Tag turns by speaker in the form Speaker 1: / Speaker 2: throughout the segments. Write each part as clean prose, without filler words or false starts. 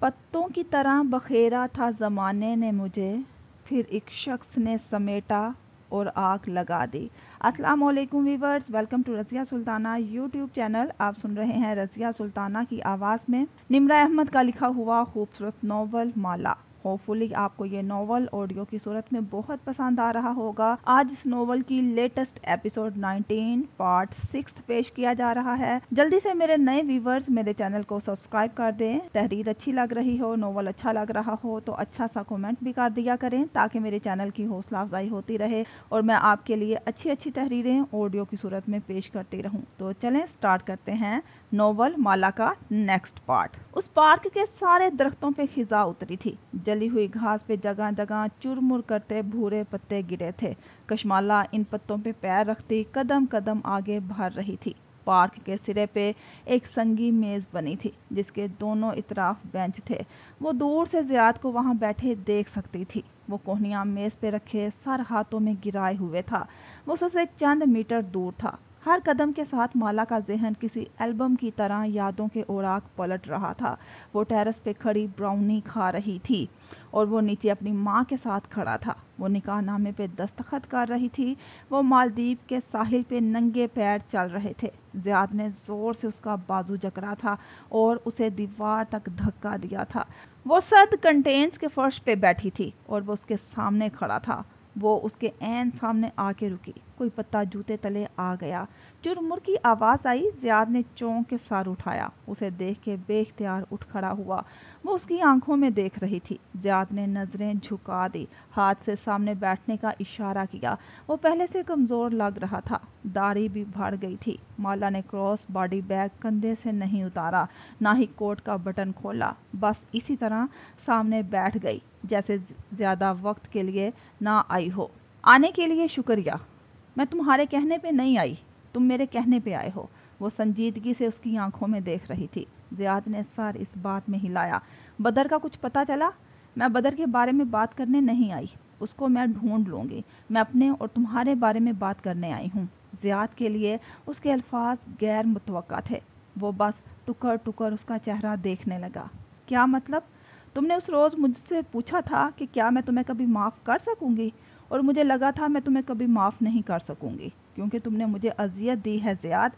Speaker 1: पत्तों की तरह बखेरा था ज़माने ने मुझे, फिर एक शख्स ने समेटा और आग लगा दी। अस्सलाम वालेकुम viewers, welcome to Razia Sultana YouTube channel. आप सुन रहे हैं रज़िया सुल्ताना की आवाज़ में निम्रा अहमद का लिखा हुआ खूबसूरत नॉवल माला। होपफुली आपको ये नॉवल ऑडियो की सूरत में बहुत पसंद आ रहा होगा। आज इस नॉवल की लेटेस्ट एपिसोड 19 पार्ट 6 पेश किया जा रहा है। जल्दी से मेरे नए व्यूवर्स मेरे चैनल को सब्सक्राइब कर दें। तहरीर अच्छी लग रही हो, नॉवल अच्छा लग रहा हो तो अच्छा सा कमेंट भी कर दिया करें ताकि मेरे चैनल की हौसला अफजाई होती रहे और मैं आपके लिए अच्छी अच्छी तहरीरें ऑडियो की सूरत में पेश करती रहूं। तो चलें स्टार्ट करते हैं नॉवल माला का नेक्स्ट पार्ट। उस पार्क के सारे दरख्तों पे खिजा उतरी थी। जली हुई घास पे जगह जगह चुरमुर करते भूरे पत्ते गिरे थे। कशमाला इन पत्तों पे पैर रखती कदम कदम आगे बढ़ रही थी। पार्क के सिरे पे एक संगी मेज बनी थी जिसके दोनों इतराफ बेंच थे। वो दूर से ज़ियाद को वहाँ बैठे देख सकती थी। वो कोहनिया मेज पे रखे सर हाथों में गिराए हुए था। वो उससे चंद मीटर दूर था। हर कदम के साथ माला का जहन किसी एल्बम की तरह यादों के ओराक पलट रहा था। वो टेरेस पे खड़ी ब्राउनी खा रही थी और वो नीचे अपनी माँ के साथ खड़ा था। वो निकाह नामे पे दस्तखत कर रही थी। वो मालदीव के साहिल पे नंगे पैर चल रहे थे। ज़ियाद ने ज़ोर से उसका बाजू जकड़ा था और उसे दीवार तक धक्का दिया था। वो सर्द कंटेन्स के फर्श पे बैठी थी और वो उसके सामने खड़ा था। वो उसके ऐन सामने आके रुकी। कोई पत्ता जूते तले आ गया। चुरमुर की आवाज़ आई। ज़ियाद ने चौंक के सर उठाया। उसे देख के बेख्तियार उठ खड़ा हुआ। वो उसकी आंखों में देख रही थी। ज़ियाद ने नज़रें झुका दी, हाथ से सामने बैठने का इशारा किया। वो पहले से कमज़ोर लग रहा था। दाढ़ी भी बढ़ गई थी। माला ने क्रॉस बॉडी बैग कंधे से नहीं उतारा, ना ही कोट का बटन खोला। बस इसी तरह सामने बैठ गई जैसे ज़्यादा वक्त के लिए ना आई हो। आने के लिए शुक्रिया। मैं तुम्हारे कहने पे नहीं आई, तुम मेरे कहने पे आए हो। वो संजीदगी से उसकी आंखों में देख रही थी। ज़ियाद ने सर इस बात में हिलाया। बदर का कुछ पता चला? मैं बदर के बारे में बात करने नहीं आई, उसको मैं ढूंढ लूँगी। मैं अपने और तुम्हारे बारे में बात करने आई हूँ। ज़ियाद के लिए उसके अल्फाज गैर मुतवक्का थे। वो बस टुकर टुकर उसका चेहरा देखने लगा। क्या मतलब? तुमने उस रोज़ मुझसे पूछा था कि क्या मैं तुम्हें कभी माफ़ कर सकूँगी, और मुझे लगा था मैं तुम्हें कभी माफ़ नहीं कर सकूँगी क्योंकि तुमने मुझे अजियत दी है ज़ियाद।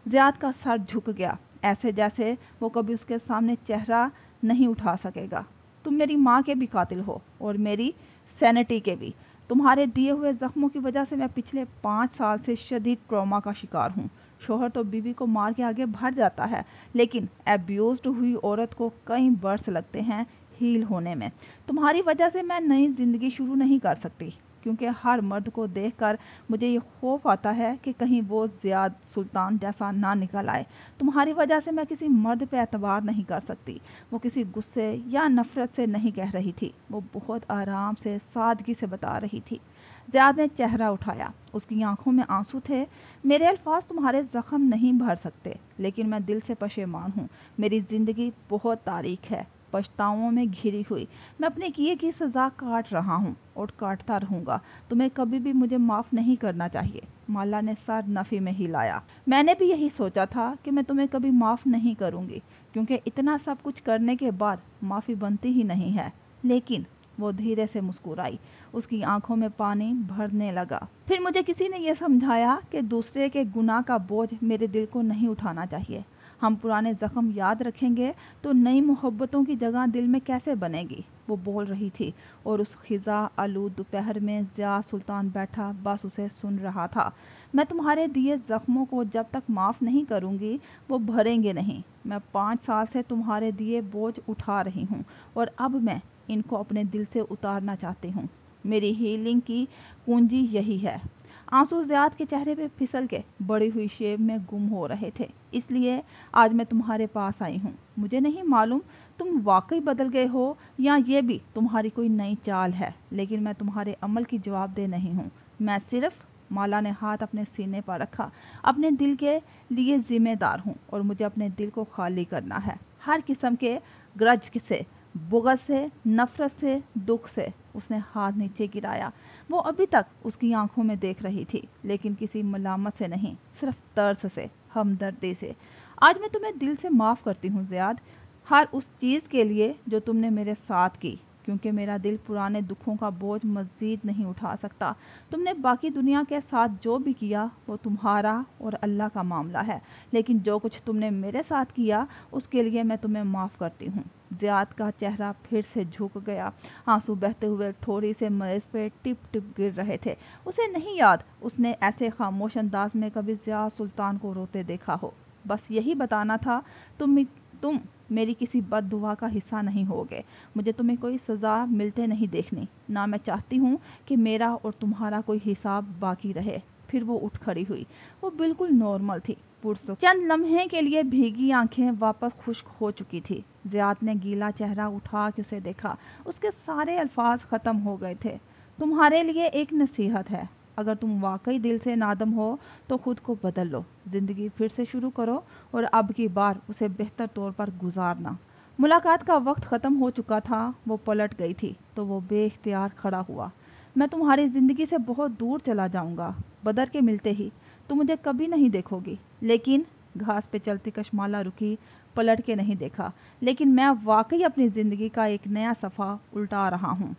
Speaker 1: ज़ियाद का सर झुक गया, ऐसे जैसे वो कभी उसके सामने चेहरा नहीं उठा सकेगा। तुम मेरी माँ के भी कातिल हो और मेरी सैनिटी के भी। तुम्हारे दिए हुए ज़ख्मों की वजह से मैं पिछले 5 साल से शदीद ट्रॉमा का शिकार हूँ। शोहर तो बीवी को मार के आगे बढ़ जाता है, लेकिन एब्यूज्ड हुई औरत को कई बरस लगते हैं हील होने में। तुम्हारी वजह से मैं नई ज़िंदगी शुरू नहीं कर सकती क्योंकि हर मर्द को देखकर मुझे ये खौफ आता है कि कहीं वो ज़ियाद सुल्तान जैसा ना निकल आए। तुम्हारी वजह से मैं किसी मर्द पे एतबार नहीं कर सकती। वो किसी गुस्से या नफ़रत से नहीं कह रही थी, वो बहुत आराम से सादगी से बता रही थी। ज़ियाद ने चेहरा उठाया। उसकी आंखों में आंसू थे। मेरे अल्फाज तुम्हारे ज़ख्म नहीं भर सकते, लेकिन मैं दिल से पशेमान हूँ। मेरी ज़िंदगी बहुत तारीख है, पछताओं में घिरी हुई। मैं अपने किए की सज़ा काट रहा हूँ और काटता रहूँगा। तुम्हें कभी भी मुझे माफ़ नहीं करना चाहिए। माला ने सर नफ़ी में हिलाया। मैंने भी यही सोचा था कि मैं तुम्हें कभी माफ़ नहीं करूँगी क्योंकि इतना सब कुछ करने के बाद माफ़ी बनती ही नहीं है। लेकिन वो धीरे से मुस्कुराई। उसकी आंखों में पानी भरने लगा। फिर मुझे किसी ने यह समझाया कि दूसरे के गुनाह का बोझ मेरे दिल को नहीं उठाना चाहिए। हम पुराने ज़ख्म याद रखेंगे तो नई मोहब्बतों की जगह दिल में कैसे बनेगी। वो बोल रही थी और उस खिज़ा आलूद दोपहर में ज़ियाद सुल्तान बैठा बस उसे सुन रहा था। मैं तुम्हारे दिए ज़ख्मों को जब तक माफ़ नहीं करूँगी वो भरेंगे नहीं। मैं 5 साल से तुम्हारे दिए बोझ उठा रही हूँ और अब मैं इनको अपने दिल से उतारना चाहती हूँ। मेरी हीलिंग की कुंजी यही है। आंसू ज़ियाद के चेहरे पे फिसल के बड़ी हुई शेप में गुम हो रहे थे। इसलिए आज मैं तुम्हारे पास आई हूँ। मुझे नहीं मालूम तुम वाकई बदल गए हो या ये भी तुम्हारी कोई नई चाल है, लेकिन मैं तुम्हारे अमल की जवाबदेह नहीं हूँ। मैं सिर्फ, माला ने हाथ अपने सीने पर रखा, अपने दिल के लिए ज़िम्मेदार हूँ और मुझे अपने दिल को खाली करना है हर किस्म के ग्रज से, बुग़्ज़ से, नफ़रत से, दुख से। उसने हाथ नीचे गिराया। वो अभी तक उसकी आंखों में देख रही थी, लेकिन किसी मलामत से नहीं, सिर्फ तरस से, हमदर्दी से। आज मैं तुम्हें दिल से माफ़ करती हूँ ज़ियाद। हर उस चीज़ के लिए जो तुमने मेरे साथ की, क्योंकि मेरा दिल पुराने दुखों का बोझ मज़ीद नहीं उठा सकता। तुमने बाकी दुनिया के साथ जो भी किया वो तुम्हारा और अल्लाह का मामला है, लेकिन जो कुछ तुमने मेरे साथ किया उसके लिए मैं तुम्हें माफ़ करती हूँ। ज़ियाद का चेहरा फिर से झुक गया। आंसू बहते हुए ठोड़ी से मेज़ पे टिप टिप गिर रहे थे। उसे नहीं याद उसने ऐसे खामोश अंदाज में कभी ज़ियाद सुल्तान को रोते देखा हो। बस यही बताना था, तुम मेरी किसी बद दुआ का हिस्सा नहीं होगे। मुझे तुम्हें कोई सज़ा मिलते नहीं देखनी, ना मैं चाहती हूँ कि मेरा और तुम्हारा कोई हिसाब बाकी रहे। फिर वो उठ खड़ी हुई। वो बिल्कुल नॉर्मल थी, पुरसुख। चंद लम्हे के लिए भीगी आंखें वापस खुश्क हो चुकी थी। ज़ियाद ने गीला चेहरा उठा के उसे देखा। उसके सारे अल्फाज ख़त्म हो गए थे। तुम्हारे लिए एक नसीहत है, अगर तुम वाकई दिल से नादम हो तो खुद को बदल लो, ज़िंदगी फिर से शुरू करो और अब की बार उसे बेहतर तौर पर गुजारना। मुलाकात का वक्त ख़त्म हो चुका था। वो पलट गई थी तो वो बेख्तियार खड़ा हुआ। मैं तुम्हारी ज़िंदगी से बहुत दूर चला जाऊंगा। बदर के मिलते ही तुम मुझे कभी नहीं देखोगी। लेकिन घास पे चलती कशमाला रुकी, पलट के नहीं देखा। लेकिन मैं वाकई अपनी ज़िंदगी का एक नया सफ़ा उल्टा रहा हूँ।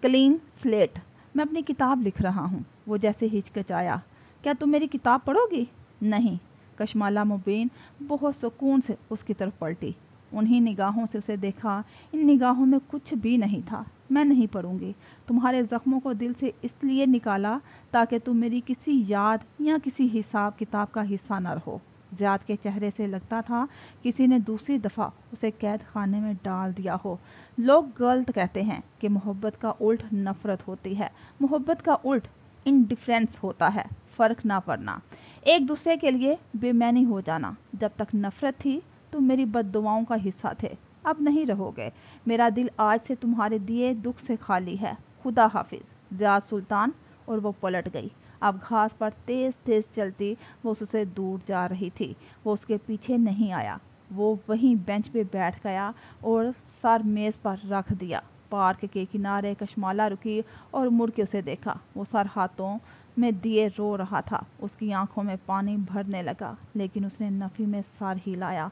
Speaker 1: Clean slate. मैं अपनी किताब लिख रहा हूँ। वो जैसे हिचकिचाया। क्या तुम मेरी किताब पढ़ोगी? नहीं। कशमाला मुबीन बहुत सुकून से उसकी तरफ पलटी। उन्हीं निगाहों से उसे देखा। इन निगाहों में कुछ भी नहीं था। मैं नहीं पढ़ूंगी। तुम्हारे ज़ख्मों को दिल से इसलिए निकाला ताकि तुम मेरी किसी याद या किसी हिसाब किताब का हिस्सा न रहो। ज़ियाद के चेहरे से लगता था किसी ने दूसरी दफ़ा उसे कैद खाने में डाल दिया हो। लोग गलत कहते हैं कि मोहब्बत का उल्ट नफ़रत होती है। मोहब्बत का उल्ट इंडिफरेंस होता है, फ़र्क ना पड़ना, एक दूसरे के लिए बेमैनी हो जाना। जब तक नफ़रत थी तुम मेरी बद्दुआओं का हिस्सा थे, अब नहीं रहोगे। मेरा दिल आज से तुम्हारे दिए दुख से खाली है। खुदा हाफिज़। ज़ियाद सुल्तान। और वो पलट गई। अब घास पर तेज़ तेज़ चलती वो उससे दूर जा रही थी। वो उसके पीछे नहीं आया। वो वहीं बेंच पे बैठ गया और सर मेज़ पर रख दिया। पार्क के किनारे कशमाला रुकी और मुड़ के उसे देखा। वो सर हाथों में दिए रो रहा था। उसकी आंखों में पानी भरने लगा, लेकिन उसने नफ़ी में सर हिलाया।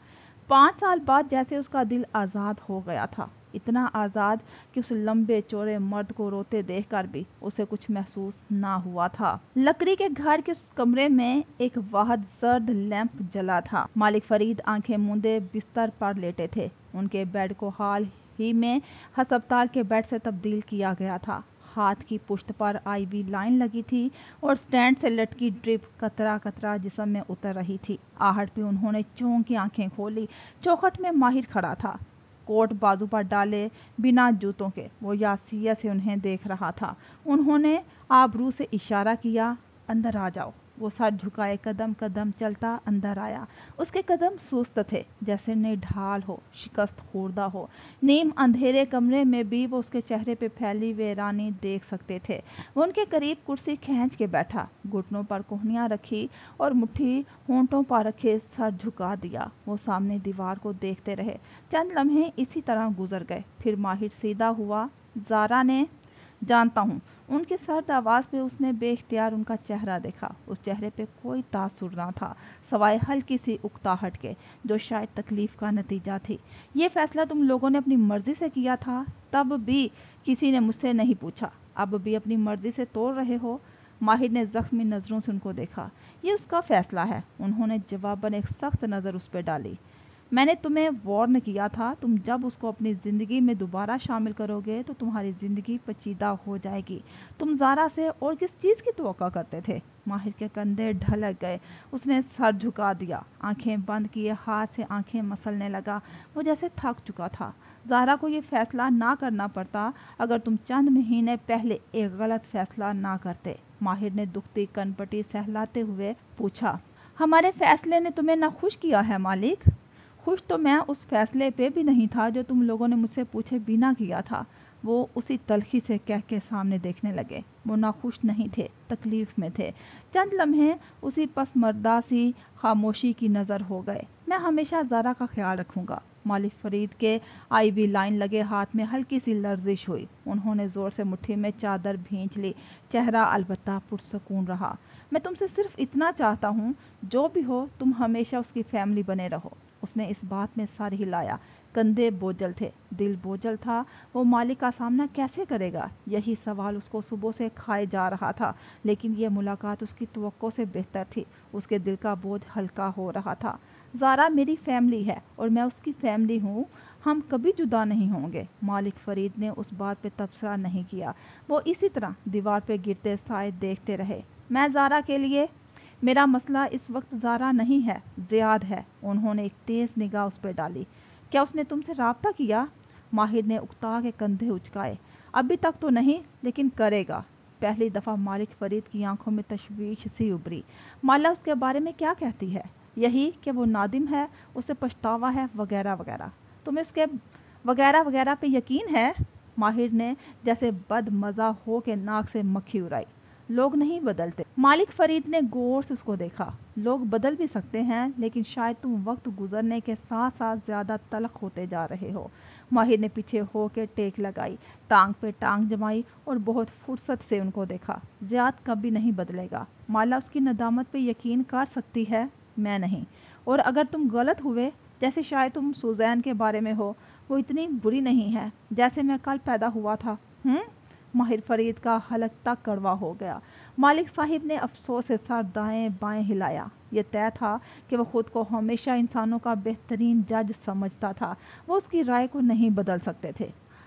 Speaker 1: 5 साल बाद जैसे उसका दिल आज़ाद हो गया था, इतना आज़ाद कि उस लंबे चौड़े मर्द को रोते देखकर भी उसे कुछ महसूस ना हुआ था। लकड़ी के घर के उस कमरे में एक वाहद जर्द लैंप जला था। मालिक फरीद आंखें मूंदे बिस्तर पर लेटे थे। उनके बेड को हाल ही में अस्पताल के बेड से तब्दील किया गया था। हाथ की पुश्त पर आईवी लाइन लगी थी और स्टैंड से लटकी ड्रिप कतरा कतरा जिस्म में उतर रही थी। आहट पे उन्होंने चौंक की आंखें खोली। चौखट में माहिर खड़ा था, कोट बाजू पर डाले, बिना जूतों के। वो यासिया से उन्हें देख रहा था। उन्होंने आबरू से इशारा किया, अंदर आ जाओ। वो सर झुकाए कदम कदम चलता अंदर आया। उसके कदम सुस्त थे, जैसे निढाल हो, शिकस्त खुर्दा हो। नीम अंधेरे कमरे में भी वो उसके चेहरे पे फैली वीरानी देख सकते थे। वो उनके करीब कुर्सी खींच के बैठा, घुटनों पर कोहनियाँ रखी और मुट्ठी होंठों पर रखे सर झुका दिया। वो सामने दीवार को देखते रहे। चंद लम्हे इसी तरह गुजर गए। फिर माहिर सीधा हुआ। ज़ारा ने, जानता हूँ। उनकी सर्द आवाज़ पे उसने बेख्तियार उनका चेहरा देखा। उस चेहरे पे कोई तासुर ना था, सवाए हल्की सी उकताहट के, जो शायद तकलीफ़ का नतीजा थी। ये फैसला तुम लोगों ने अपनी मर्ज़ी से किया था, तब भी किसी ने मुझसे नहीं पूछा। अब भी अपनी मर्ज़ी से तोड़ रहे हो। माहिर ने ज़ख्मी नज़रों से उनको देखा। ये उसका फ़ैसला है। उन्होंने जवाबन एक सख्त नज़र उस पर डाली। मैंने तुम्हें वार्न किया था, तुम जब उसको अपनी ज़िंदगी में दोबारा शामिल करोगे तो तुम्हारी ज़िंदगी पेचीदा हो जाएगी। तुम ज़ारा से और किस चीज़ की तवक्का करते थे? माहिर के कंधे ढलक गए। उसने सर झुका दिया, आंखें बंद किए, हाथ से आंखें मसलने लगा। वो जैसे थक चुका था। ज़ारा को ये फ़ैसला ना करना पड़ता अगर तुम चंद महीने पहले एक गलत फ़ैसला ना करते। माहिर ने दुखती कनपटी सहलाते हुए पूछा, हमारे फ़ैसले ने तुम्हें ना खुश किया है मालिक? खुश तो मैं उस फैसले पे भी नहीं था जो तुम लोगों ने मुझसे पूछे बिना किया था। वो उसी तलखी से कह के सामने देखने लगे। वो नाखुश नहीं थे, तकलीफ में थे। चंद लम्हे उसी पसमर्दा सी खामोशी की नज़र हो गए। मैं हमेशा ज़ारा का ख्याल रखूँगा। मालिक फरीद के आईवी लाइन लगे हाथ में हल्की सी लर्जिश हुई। उन्होंने ज़ोर से मुट्ठी में चादर भींच ली। चेहरा अलबत्ता पुरसकून रहा। मैं तुमसे सिर्फ इतना चाहता हूँ, जो भी हो तुम हमेशा उसकी फैमिली बने रहो। उसने इस बात में सर हिलाया। کندھے بوجھل تھے، دل بوجھل تھا۔ وہ مالک کا سامنا کیسے کرے گا؟ یہی سوال اس کو صبح سے کھائے جا رہا تھا، لیکن یہ ملاقات اس کی توقع سے بہتر تھی۔ اس کے دل کا بوجھ ہلکا ہو رہا تھا۔ زارا میری فیملی ہے اور میں اس کی فیملی ہوں، ہم کبھی جدا نہیں ہوں گے۔ مالک فرید نے اس بات پہ تبصرہ نہیں کیا۔ وہ اسی طرح دیوار پہ گرتے سائے دیکھتے رہے۔ میں زارا کے لیے، میرا مسئلہ اس وقت زارا نہیں ہے، زیاد ہے۔ انہوں نے ایک تیز نگاہ اس پہ ڈالی۔ کیا اس نے تم سے رابطہ کیا؟ ماہر نے اکتا کے کندھے اچکائے۔ ابھی تک تو نہیں، لیکن کرے گا۔ پہلی دفعہ مالک فرید کی آنکھوں میں تشویش سی ابھری۔ مالا اس کے بارے میں کیا کہتی ہے؟ یہی کہ وہ نادم ہے، اسے پچھتاوا ہے، وغیرہ وغیرہ۔ تمہیں اس کے وغیرہ وغیرہ پہ یقین ہے؟ ماہر نے جیسے بد مزہ ہو کے ناک سے مکھی اڑائی۔ لوگ نہیں بدلتے۔ مالک فرید نے غور سے اس کو دیکھا۔ لوگ بدل بھی سکتے ہیں، لیکن شاید تم وقت گزرنے کے ساتھ ساتھ زیادہ تلخ ہوتے جا رہے ہو۔ ماہر نے پیچھے ہو کے ٹیک لگائی، ٹانگ پہ ٹانگ جمائی اور بہت فرصت سے ان کو دیکھا۔ زیاد کبھی نہیں بدلے گا۔ مالا اس کی ندامت پہ یقین کر سکتی ہے، میں نہیں۔ اور اگر تم غلط ہوئے، جیسے شاید تم سوزین کے بارے میں ہو، وہ اتنی بری نہیں ہے جیسے میں کل پیدا ہوا تھا۔ ماہر فرید کا حلق تک کڑوا ہو گیا۔ مالک صاحب نے افسوس سے سر دائیں بائیں ہلایا۔ یہ طے تھا کہ وہ خود کو ہمیشہ انسانوں کا بہترین جج سمجھتا تھا۔ وہ اس کی رائے کو نہیں بدل سکتے تھے۔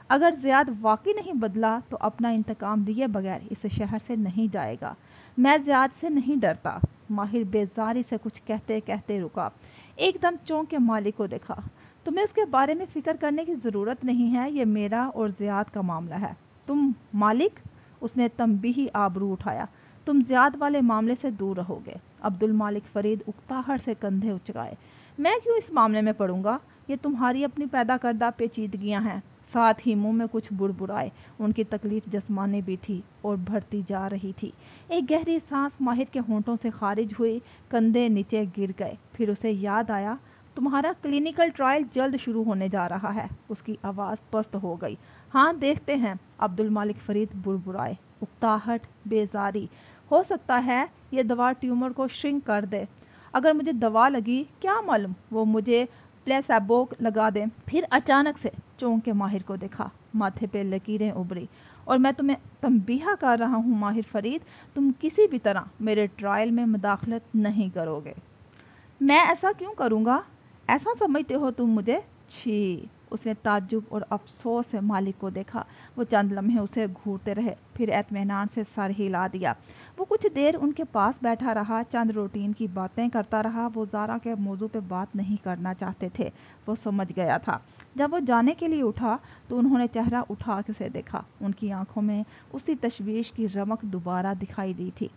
Speaker 1: اگر زیاد واقعی نہیں بدلا تو اپنا انتقام لیے بغیر اس شہر سے نہیں جائے گا۔ میں زیاد سے نہیں ڈرتا۔ ماہر بیزاری سے کچھ کہتے کہتے رکا۔ ایک دم چونک کے مالک کو دیکھا۔ تمہیں اس کے بارے میں فکر کرنے کی ضرورت نہیں ہے، یہ میرا اور زیاد کا معاملہ ہے۔ تم مالک، اس نے تنبیہی آبرو اٹھایا، تم زیاد والے معاملے سے دور رہو گے۔ عبد المالک فرید اکتاہٹ سے کندھے اچکائے۔ میں کیوں اس معاملے میں پڑوں گا؟ یہ تمہاری اپنی پیدا کردہ پیچیدگیاں ہیں۔ ساتھ ہی منہ میں کچھ بڑبڑائے۔ ان کی تکلیف جسمانی بھی تھی اور بڑھتی جا رہی تھی۔ ایک گہری سانس ماہر کے ہونٹوں سے خارج ہوئی، کندھے نیچے گر گئے۔ پھر اسے یاد آیا، تمہارا کلینیکل ٹرائل جلد شروع ہونے جا رہا ہے۔ اس کی آواز پست ہو گئی۔ ہاں دیکھتے ہیں، عبد المالک فرید بڑبڑائے۔ اکتاہٹ، بیزاری۔ ہو سکتا ہے یہ دوا ٹیومر کو شرنک کر دے۔ اگر مجھے دوا لگی، کیا معلوم وہ مجھے پلیسیبو لگا دیں۔ پھر اچانک سے چونک کے ماہر کو دیکھا۔ ماتھے پہ لکیریں ابھری۔ اور میں تمہیں تنبیہ کر رہا ہوں ماہر فرید، تم کسی بھی طرح میرے ٹرائل میں مداخلت نہیں کرو گے۔ میں ایسا کیوں کروں گا؟ ایسا سمجھتے ہو تم مجھے؟ چھی! اس نے تعجب اور افسوس سے مالک کو دیکھا۔ وہ چند لمحے اسے گھورتے رہے، پھر اطمینان سے سر ہلا دیا۔ وہ کچھ دیر ان کے پاس بیٹھا رہا، چند روٹین کی باتیں کرتا رہا۔ وہ زارا کے موضوع پہ بات نہیں کرنا چاہتے تھے، وہ سمجھ گیا تھا۔ جب وہ جانے کے لیے اٹھا تو انہوں نے چہرہ اٹھا کے اسے دیکھا۔ ان کی آنکھوں میں اسی تشویش کی رمق دوبارہ دکھائی دی تھی۔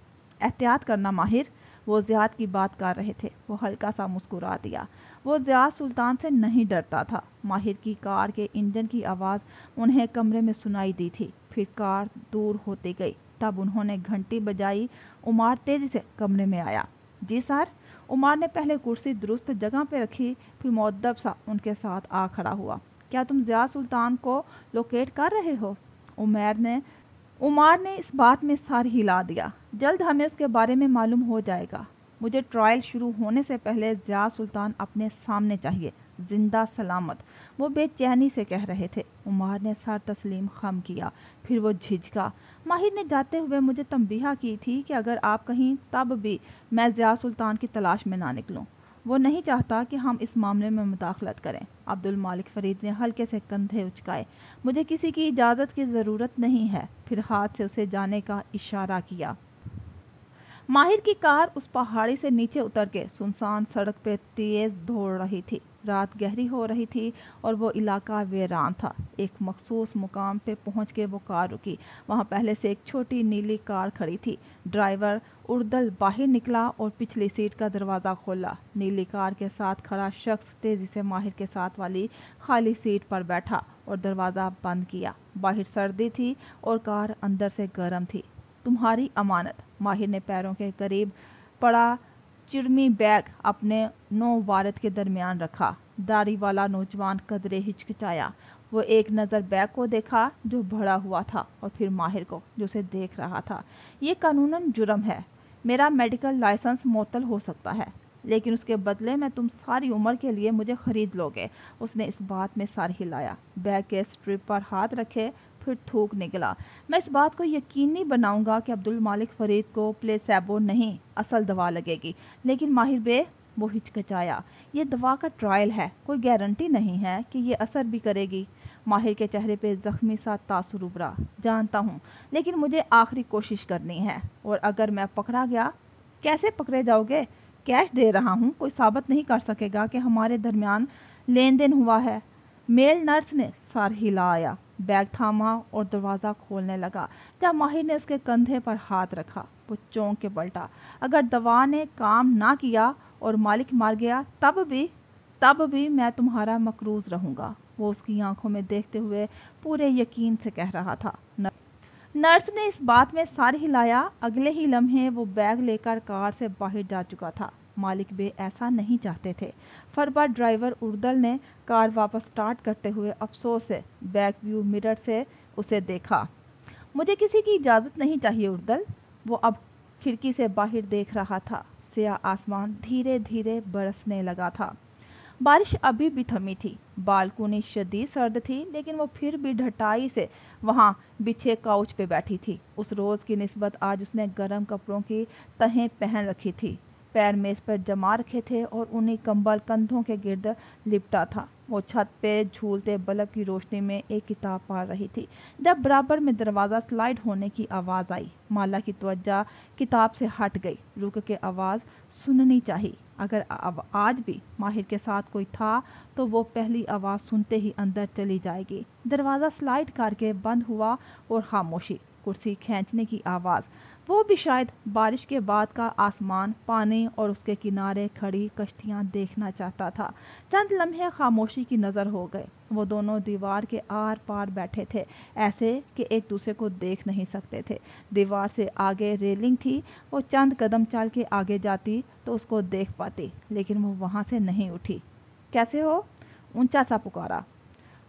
Speaker 1: احتیاط کرنا ماہر، وہ زیاد کی بات کر رہے تھے۔ وہ ہلکا سا مسکرا دیا۔ وہ زیاد سلطان سے نہیں ڈرتا تھا۔ ماہر کی کار کے انجن کی آواز انہیں کمرے میں سنائی دی تھی۔ پھر کار دور ہوتی گئی۔ تب انہوں نے گھنٹی بجائی۔ عمار تیزی سے کمرے میں آیا۔ جی سر۔ عمار نے پہلے کرسی درست جگہ پہ رکھی، پھر مؤدب سا ان کے ساتھ آ کھڑا ہوا۔ کیا تم زیاد سلطان کو لوکیٹ کر رہے ہو؟ عمار نے اس بات میں سر ہلا دیا۔ جلد ہمیں اس کے بارے میں معلوم ہو جائے گا۔ مجھے ٹرائل شروع ہونے سے پہلے زیاد سلطان اپنے سامنے چاہیے، زندہ سلامت، وہ بے چینی سے کہہ رہے تھے۔ عمار نے سر تسلیم خم کیا، پھر وہ جھجکا۔ ماہر نے جاتے ہوئے مجھے تنبیہ کی تھی کہ اگر آپ کہیں تب بھی میں زیاد سلطان کی تلاش میں نہ نکلوں۔ وہ نہیں چاہتا کہ ہم اس معاملے میں مداخلت کریں۔ عبد المالک فرید نے ہلکے سے کندھے اچکائے۔ مجھے کسی کی اجازت کی ضرورت نہیں ہے۔ پھر ہاتھ سے اسے جانے کا اشارہ کیا۔ ماہر کی کار اس پہاڑی سے نیچے اتر کے سنسان سڑک پہ تیز دوڑ رہی تھی۔ رات گہری ہو رہی تھی اور وہ علاقہ ویران تھا۔ ایک مخصوص مقام پہ پہنچ کے وہ کار رکی۔ وہاں پہلے سے ایک چھوٹی نیلی کار کھڑی تھی۔ ڈرائیور اردل باہر نکلا اور پچھلی سیٹ کا دروازہ کھولا۔ نیلی کار کے ساتھ کھڑا شخص تیزی سے ماہر کے ساتھ والی خالی سیٹ پر بیٹھا اور دروازہ بند کیا۔ باہر سردی تھی اور کار اندر سے گرم تھی۔ تمہاری امانت۔ ماہر نے پیروں کے قریب پڑا چرمی بیگ اپنے نو وارد کے درمیان رکھا۔ داڑھی والا نوجوان قدرے ہچکچایا۔ وہ ایک نظر بیگ کو دیکھا جو بھرا ہوا تھا اور پھر ماہر کو جو اسے دیکھ رہا تھا۔ یہ قانوناً جرم ہے۔ میرا میڈیکل لائسنس معطل ہو سکتا ہے۔ لیکن اس کے بدلے میں تم ساری عمر کے لیے مجھے خرید لوگے۔ اس نے اس بات میں سر ہلایا، بیگ کے اسٹرپ پر ہاتھ رکھے، پھر تھوک نکلا۔ میں اس بات کو یقینی بناؤں گا کہ عبدالمالک فرید کو پلیسیبو نہیں، اصل دوا لگے گی۔ لیکن ماہر بے، وہ ہچکچایا، یہ دوا کا ٹرائل ہے، کوئی گارنٹی نہیں ہے کہ یہ اثر بھی کرے گی۔ ماہر کے چہرے پہ زخمی سا تاثر ابھرا۔ جانتا ہوں، لیکن مجھے آخری کوشش کرنی ہے، اور اگر میں پکڑا گیا… کیسے پکڑے جاؤ گے؟ کیش دے رہا ہوں، کوئی ثابت نہیں کر سکے گا کہ ہمارے درمیان لین دین ہوا ہے۔ میل نرس نے سر ہلایا، بیگ تھاما اور دروازہ کھولنے لگا۔ جب ماہر نے اس کے کندھے پر ہاتھ رکھا، وہ چونک کے پلٹا۔ اگر دوا نے کام نہ کیا اور مالک مر گیا تب بھی میں تمہارا مقروض رہوں گا، وہ اس کی آنکھوں میں دیکھتے ہوئے پورے یقین سے کہہ رہا تھا۔ نرس نے اس بات میں سر ہلایا۔ اگلے ہی لمحے وہ بیگ لے کر کار سے باہر جا چکا تھا۔ مالک بے ایسا نہیں چاہتے تھے۔ فربا ڈرائیور اردل نے کار واپس سٹارٹ کرتے ہوئے افسوس سے بیک ویو مرر سے اسے دیکھا۔ مجھے کسی کی اجازت نہیں چاہیے اردل۔ وہ اب کھڑکی سے باہر دیکھ رہا تھا۔ سیاہ آسمان دھیرے دھیرے برسنے لگا تھا۔ بارش ابھی بھی تھمی تھی۔ بالکونی شدید سرد تھی، لیکن وہ پھر بھی ڈھٹائی سے وہاں بچھے کاؤچ پہ بیٹھی تھی۔ اس روز کی نسبت آج اس نے گرم کپڑوں کی تہیں پہن رکھی تھی، پیر میز پر جما رکھے تھے اور انہیں کمبل کندھوں کے گرد لپٹا تھا۔ وہ چھت پہ جھولتے بلب کی روشنی میں ایک کتاب پڑھ رہی تھی جب برابر میں دروازہ سلائیڈ ہونے کی آواز آئی۔ مالا کی توجہ کتاب سے ہٹ گئی۔ رک کے آواز سننی چاہیے۔ اگر آج بھی ماہر کے ساتھ کوئی تھا تو وہ پہلی آواز سنتے ہی اندر چلی جائے گی۔ دروازہ سلائیڈ کر کے بند ہوا اور خاموشی، کرسی کھینچنے کی آواز۔ وہ بھی شاید بارش کے بعد کا آسمان، پانی اور اس کے کنارے کھڑی کشتیاں دیکھنا چاہتا تھا۔ چند لمحے خاموشی کی نظر ہو گئے۔ وہ دونوں دیوار کے آر پار بیٹھے تھے، ایسے کہ ایک دوسرے کو دیکھ نہیں سکتے تھے۔ دیوار سے آگے ریلنگ تھی، وہ چند قدم چل کے آگے جاتی تو اس کو دیکھ پاتی، لیکن وہ وہاں سے نہیں اٹھی۔ کیسے ہو؟ اونچا سا پکارا۔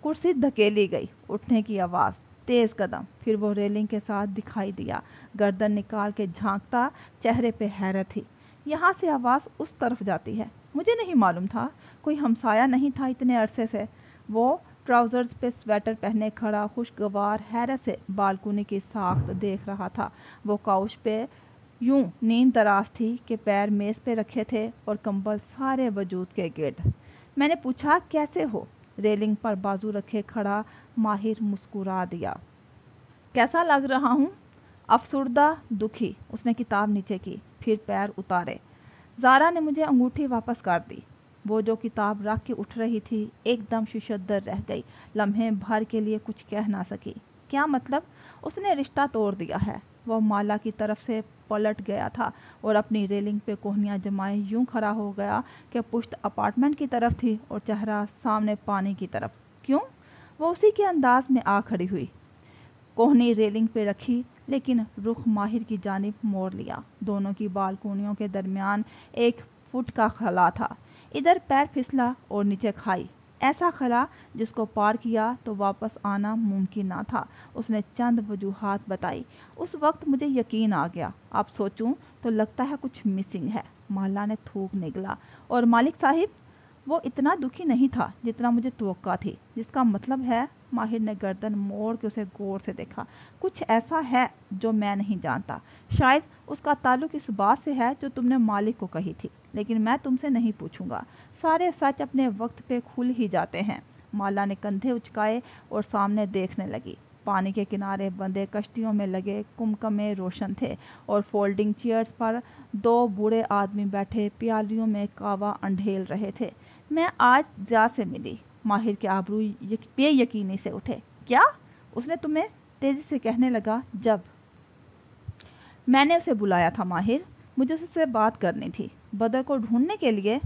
Speaker 1: کرسی دھکیلی گئی۔ اٹھنے کی آواز، تیز قدم۔ پھر وہ ریلنگ کے ساتھ دکھائی دیا، گردن نکال کے جھانکتا، چہرے پہ حیرت تھی۔ یہاں سے آواز اس طرف جاتی ہے؟ مجھے نہیں معلوم تھا، کوئی ہمسایہ نہیں تھا اتنے عرصے سے۔ وہ ٹراؤزرز پہ سویٹر پہنے کھڑا خوشگوار حیرت سے بالکونی کی ساخت دیکھ رہا تھا۔ وہ کاؤچ پہ یوں نیند دراز تھی کہ پیر میز پہ رکھے تھے اور کمبل سارے وجود کے گرد۔ میں نے پوچھا کیسے ہو؟ ریلنگ پر بازو رکھے کھڑا ماہر مسکرا دیا۔ کیسا لگ رہا ہوں؟ افسردہ، دکھی۔ اس نے کتاب نیچے کی، پھر پیر اتارے۔ زارا نے مجھے انگوٹھی واپس کر دی۔ وہ جو کتاب رکھ کے اٹھ رہی تھی ایک دم ششدر رہ گئی، لمحے بھر کے لیے کچھ کہہ نہ سکی۔ کیا مطلب؟ اس نے رشتہ توڑ دیا ہے۔ وہ مالا کی طرف سے پلٹ گیا تھا اور اپنی ریلنگ پہ کوہنیاں جمائے یوں کھڑا ہو گیا کہ پشت اپارٹمنٹ کی طرف تھی اور چہرہ سامنے پانی کی طرف۔ کیوں؟ وہ اسی کے انداز میں آ کھڑی ہوئی، کوہنی ریلنگ پہ رکھی، لیکن رخ ماہر کی جانب موڑ لیا۔ دونوں کی بالکونیوں کے درمیان 1 فٹ کا خلا تھا۔ ادھر پیر پھسلا اور نیچے کھائی، ایسا خلا جس کو پار کیا تو واپس آنا ممکن نہ تھا۔ اس نے چند وجوہات بتائی۔ اس وقت مجھے یقین آ گیا۔ اب سوچوں تو لگتا ہے کچھ مسنگ ہے۔ مالا نے تھوک نگلا۔ اور مالک صاحب؟ وہ اتنا دکھی نہیں تھا جتنا مجھے توقع تھی۔ جس کا مطلب ہے؟ ماہر نے گردن موڑ کے اسے غور سے دیکھا۔ کچھ ایسا ہے جو میں نہیں جانتا۔ شاید اس کا تعلق اس بات سے ہے جو تم نے مالک کو کہی تھی، لیکن میں تم سے نہیں پوچھوں گا۔ سارے سچ اپنے وقت پہ کھل ہی جاتے ہیں۔ مالا نے کندھے اچکائے اور سامنے دیکھنے لگی۔ پانی کے کنارے بندے کشتیوں میں لگے کمکمے روشن تھے اور فولڈنگ چیئرز پر 2 بوڑھے آدمی بیٹھے پیالیوں میں کہوہ انڈھیل رہے تھے۔ میں آج ضیاء سے ملی۔ ماہر کے آبرو بے یقینی سے اٹھے۔ کیا؟ اس نے تمہیں تیزی سے کہنے لگا۔ جب میں نے اسے بلایا تھا ماہر، مجھے اس سے بات کرنی تھی، بدر کو ڈھونڈنے کے لیے،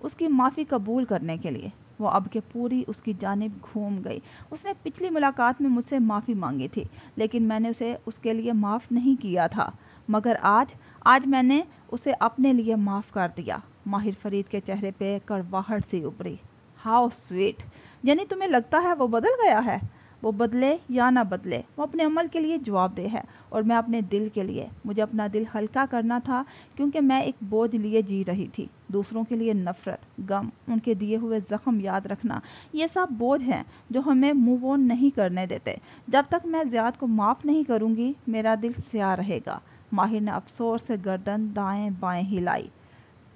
Speaker 1: اس کی معافی قبول کرنے کے لیے۔ وہ اب کے پوری اس کی جانب گھوم گئی۔ اس نے پچھلی ملاقات میں مجھ سے معافی مانگی تھی، لیکن میں نے اسے اس کے لیے معاف نہیں کیا تھا، مگر آج میں نے اسے اپنے لیے معاف کر دیا۔ ماہر فرید کے چہرے پہ کڑواہٹ سی ابھری۔ How sweet! یعنی تمہیں لگتا ہے وہ بدل گیا ہے؟ وہ بدلے یا نہ بدلے، وہ اپنے عمل کے لیے جواب دہ ہے और मैं अपने दिल के लिए, मुझे अपना दिल हल्का करना था, क्योंकि मैं एक बोझ लिए जी रही थी। दूसरों के लिए नफ़रत, गम, उनके दिए हुए ज़ख्म याद रखना, ये सब बोझ हैं जो हमें मूव ऑन नहीं करने देते। जब तक मैं ज़ियाद को माफ़ नहीं करूँगी, मेरा दिल स्याह रहेगा। माहिर ने अफसोस से गर्दन दाएं बाएं हिलाई।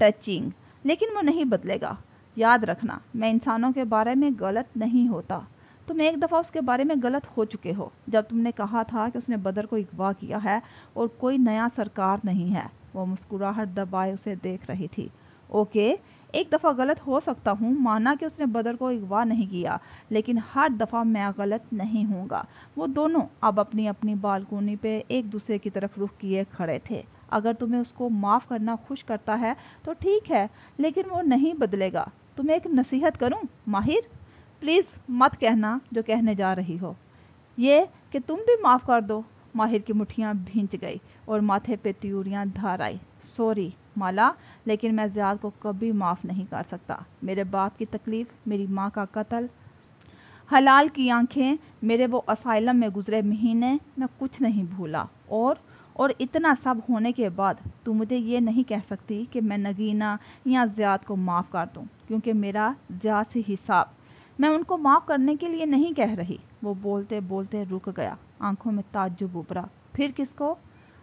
Speaker 1: टचिंग, लेकिन वो नहीं बदलेगा। याद रखना, मैं इंसानों के बारे में गलत नहीं होता। तुम एक दफ़ा उसके बारे में गलत हो चुके हो, जब तुमने कहा था कि उसने बदर को अगवा किया है और कोई नया सरकार नहीं है। वो मुस्कुराहट दबाए उसे देख रही थी। ओके, एक दफ़ा गलत हो सकता हूँ, माना कि उसने बदर को अगवा नहीं किया, लेकिन हर दफ़ा मैं गलत नहीं हूँगा। वो दोनों अब अपनी अपनी बालकोनी पे एक दूसरे की तरफ रुख किए खड़े थे। अगर तुम्हें उसको माफ़ करना खुश करता है तो ठीक है, लेकिन वो नहीं बदलेगा। तुम्हें एक नसीहत करूं माहिर, प्लीज़ मत कहना जो कहने जा रही हो, ये कि तुम भी माफ़ कर दो। माहिर की मुट्ठियां भींच गई और माथे पे त्यूरियां धार आई। सॉरी माला, लेकिन मैं ज़ियाद को कभी माफ़ नहीं कर सकता। मेरे बाप की तकलीफ़, मेरी माँ का कत्ल, हलाल की आंखें, मेरे वो असाइलम में गुजरे महीने, मैं कुछ नहीं भूला। और इतना सब होने के बाद तू मुझे ये नहीं कह सकती कि मैं नगीना या ज़ियाद को माफ़ कर दूँ, क्योंकि मेरा ज़ियाद से हिसाब, मैं उनको माफ़ करने के लिए नहीं कह रही। वो बोलते बोलते रुक गया, आंखों में ताज्जुब उभरा। फिर किसको?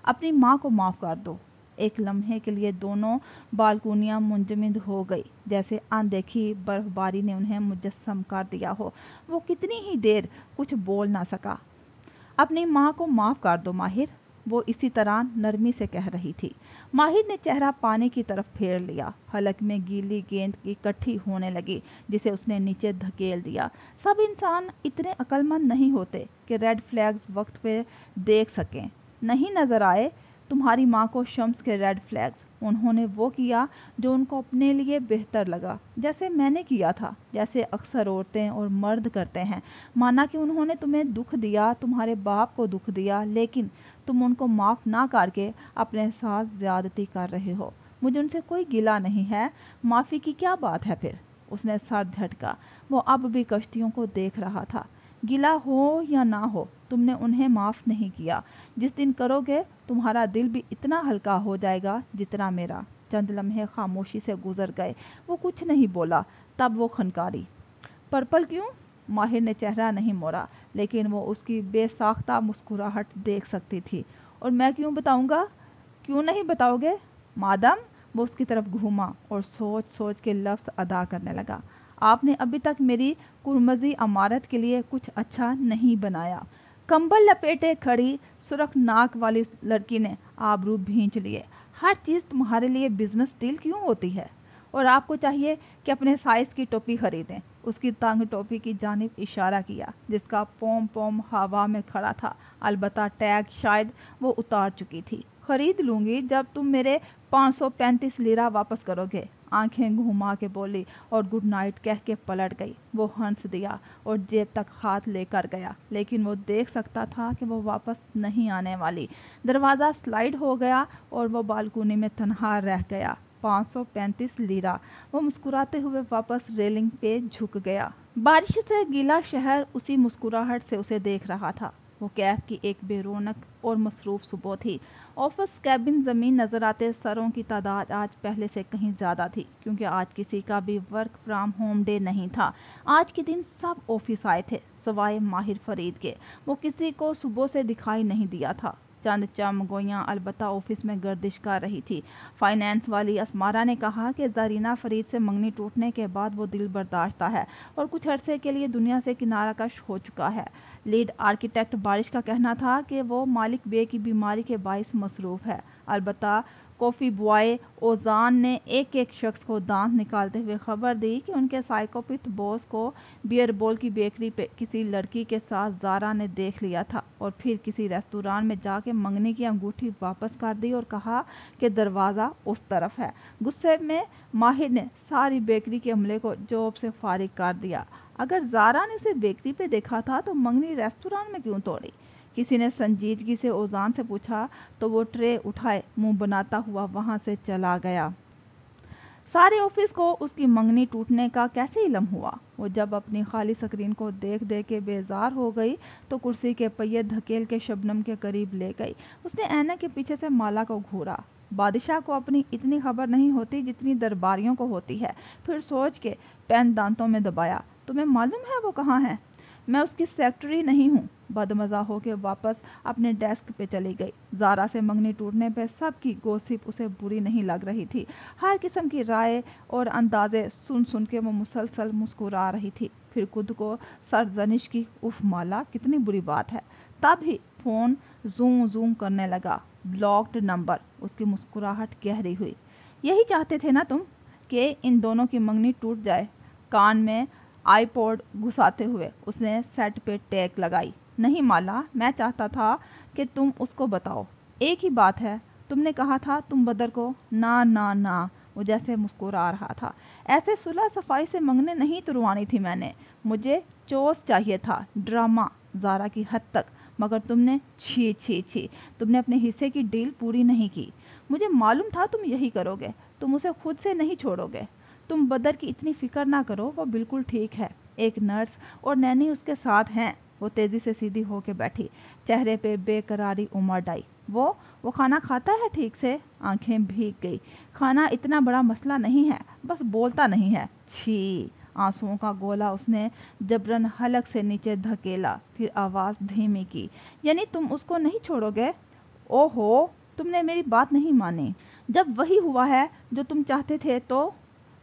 Speaker 1: अपनी माँ को माफ़ कर दो। एक लम्हे के लिए दोनों बालकोनियाँ मुंजमद हो गई, जैसे अनदेखी बर्फबारी ने उन्हें मुजस्सम कर दिया हो। वो कितनी ही देर कुछ बोल ना सका। अपनी माँ को माफ़ कर दो माहिर, वो इसी तरह नरमी से कह रही थी। माहिर ने चेहरा पानी की तरफ फेर लिया। हलक में गीली गेंद इकट्ठी होने लगी, जिसे उसने नीचे धकेल दिया। सब इंसान इतने अक्लमंद नहीं होते कि रेड फ्लैग्स वक्त पे देख सकें। नहीं नज़र आए तुम्हारी माँ को शम्स के रेड फ्लैग्स। उन्होंने वो किया जो उनको अपने लिए बेहतर लगा, जैसे मैंने किया था, जैसे अक्सर औरतें और मर्द करते हैं। माना कि उन्होंने तुम्हें दुख दिया, तुम्हारे बाप को दुख दिया, लेकिन तुम उनको माफ़ ना करके अपने साथ ज़्यादती कर रहे हो। मुझे उनसे कोई गिला नहीं है, माफ़ी की क्या बात है फिर? उसने सर झटका। वो अब भी कश्तियों को देख रहा था। गिला हो या ना हो, तुमने उन्हें माफ़ नहीं किया। जिस दिन करोगे तुम्हारा दिल भी इतना हल्का हो जाएगा जितना मेरा। चंद लम्हे खामोशी से गुजर गए। वो कुछ नहीं बोला। तब वो खनकारी। पर्पल क्यों? माहिर ने चेहरा नहीं मोड़ा, लेकिन वो उसकी बेसाख्ता मुस्कुराहट देख सकती थी। और मैं क्यों बताऊंगा? क्यों नहीं बताओगे मादम? वो उसकी तरफ घूमा और सोच सोच के लफ्ज़ अदा करने लगा। आपने अभी तक मेरी कुरमजी अमारत के लिए कुछ अच्छा नहीं बनाया। कंबल लपेटे खड़ी सुरख नाक वाली लड़की ने आबरू भींच लिए। हर चीज़ तुम्हारे लिए बिजनेस डील क्यों होती है? और आपको चाहिए कि अपने साइज़ की टोपी खरीदें। उसकी तंग टोपी की जानिब इशारा किया, जिसका पोम पोम हवा में खड़ा था। अलबत्ता टैग शायद वो उतार चुकी थी। खरीद लूँगी जब तुम मेरे 535 लीरा वापस करोगे। आंखें घुमा के बोली और गुड नाइट कह के पलट गई। वो हंस दिया और जेब तक हाथ लेकर गया, लेकिन वो देख सकता था कि वो वापस नहीं आने वाली। दरवाज़ा स्लाइड हो गया और वो बालकनी में तन्हा रह गया। 535 लीरा। वो मुस्कुराते हुए वापस रेलिंग पे झुक गया। बारिश से गीला शहर उसी मुस्कुराहट से उसे देख रहा था। वो कैफ की एक बेरौनक और मसरूफ़ सुबह थी। ऑफिस कैबिन ज़मीन नज़र आते सरों की तादाद आज पहले से कहीं ज़्यादा थी, क्योंकि आज किसी का भी वर्क फ्रॉम होम डे नहीं था। आज के दिन सब ऑफिस आए थे, सवाए माहिर फरीद के। वो किसी को सुबह से दिखाई नहीं दिया था। चंद चमगोइयाँ अलबत्ता ऑफिस में गर्दिश कर रही थी। फाइनेंस वाली असमारा ने कहा कि ज़रीना फरीद से मंगनी टूटने के बाद वो दिल बर्दाश्ता है और कुछ अरसे के लिए दुनिया से किनारा कश हो चुका है। लीड आर्किटेक्ट बारिश का कहना था कि वो मालिक बे की बीमारी के बाइस मसरूफ़ है। अलबत्ता कॉफ़ी बॉय ओजान ने एक एक शख्स को दांत निकालते हुए खबर दी कि उनके साइकोपिथ बॉस को बियर बॉल की बेकरी पे किसी लड़की के साथ ज़ारा ने देख लिया था और फिर किसी रेस्तोरां में जाके मंगनी की अंगूठी वापस कर दी और कहा कि दरवाज़ा उस तरफ है। गुस्से में माहिर ने सारी बेकरी के अमले को जॉब से फारिग कर दिया। अगर ज़ारा ने उसे बेकरी पे देखा था तो मंगनी रेस्तोरां में क्यों तोड़ी? किसी ने संजीदगी से ओजान से पूछा तो वो ट्रे उठाए मुंह बनाता हुआ वहां से चला गया। सारे ऑफिस को उसकी मंगनी टूटने का कैसे इल्म हुआ। वो जब अपनी खाली स्क्रीन को देख देख के बेजार हो गई तो कुर्सी के पहिए धकेल के शबनम के करीब ले गई। उसने ऐनक के पीछे से माला को घूरा। बादशाह को अपनी इतनी खबर नहीं होती जितनी दरबारियों को होती है। फिर सोच के पेन दांतों में दबाया। तुम्हें मालूम है वो कहाँ है? मैं उसकी सेक्रेटरी नहीं हूँ। बदमजा हो के वापस अपने डेस्क पे चली गई। ज़ारा से मंगनी टूटने पे सबकी गॉसिप उसे बुरी नहीं लग रही थी। हर किस्म की राय और अंदाजे सुन सुन के वो मुसलसल मुस्कुरा रही थी। फिर खुद को सरजनिश की, उफ माला कितनी बुरी बात है। तब ही फ़ोन जूम जूम करने लगा। Blocked number. उसकी मुस्कुराहट गहरी हुई। यही चाहते थे ना तुम कि इन दोनों की मंगनी टूट जाए? कान में आईपॉड घुसाते हुए उसने सेट पे टैग लगाई। नहीं माला, मैं चाहता था कि तुम उसको बताओ। एक ही बात है, तुमने कहा था तुम बदर को। ना ना ना, वो जैसे मुस्कुरा रहा था। ऐसे सुलह सफाई से मंगने नहीं तुरवानी थी मैंने। मुझे चोस चाहिए था, ड्रामा ज़ारा की हद तक। मगर तुमने छी छी छी, तुमने अपने हिस्से की डील पूरी नहीं की। मुझे मालूम था तुम यही करोगे। तुम उसे खुद से नहीं छोड़ोगे। तुम बदर की इतनी फिक्र ना करो, वो बिल्कुल ठीक है। एक नर्स और नैनी उसके साथ हैं। वो तेज़ी से सीधी होके बैठी, चेहरे पे बेकरारी उमड़ आई। वो खाना खाता है ठीक से? आंखें भीग गई। खाना इतना बड़ा मसला नहीं है, बस बोलता नहीं है। छी। आंसुओं का गोला उसने जबरन हलक से नीचे धकेला। फिर आवाज़ धीमी की। यानी तुम उसको नहीं छोड़ोगे? ओहो, तुमने मेरी बात नहीं मानी। जब वही हुआ है जो तुम चाहते थे तो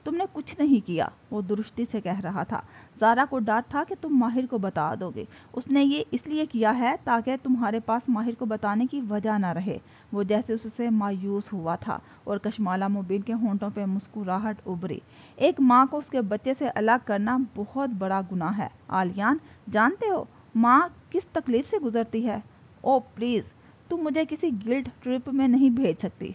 Speaker 1: तुमने कुछ नहीं किया। वो दुरुस्ती से कह रहा था। ज़ारा को डांट था कि तुम माहिर को बता दोगे। उसने ये इसलिए किया है ताकि तुम्हारे पास माहिर को बताने की वजह ना रहे। वो जैसे उससे मायूस हुआ था और कशमाला मुबीन के होंठों पे मुस्कुराहट उभरी। एक माँ को उसके बच्चे से अलग करना बहुत बड़ा गुनाह है आलियान। जानते हो माँ किस तकलीफ से गुजरती है? ओ प्लीज़, तुम मुझे किसी गिल्ड ट्रिप में नहीं भेज सकती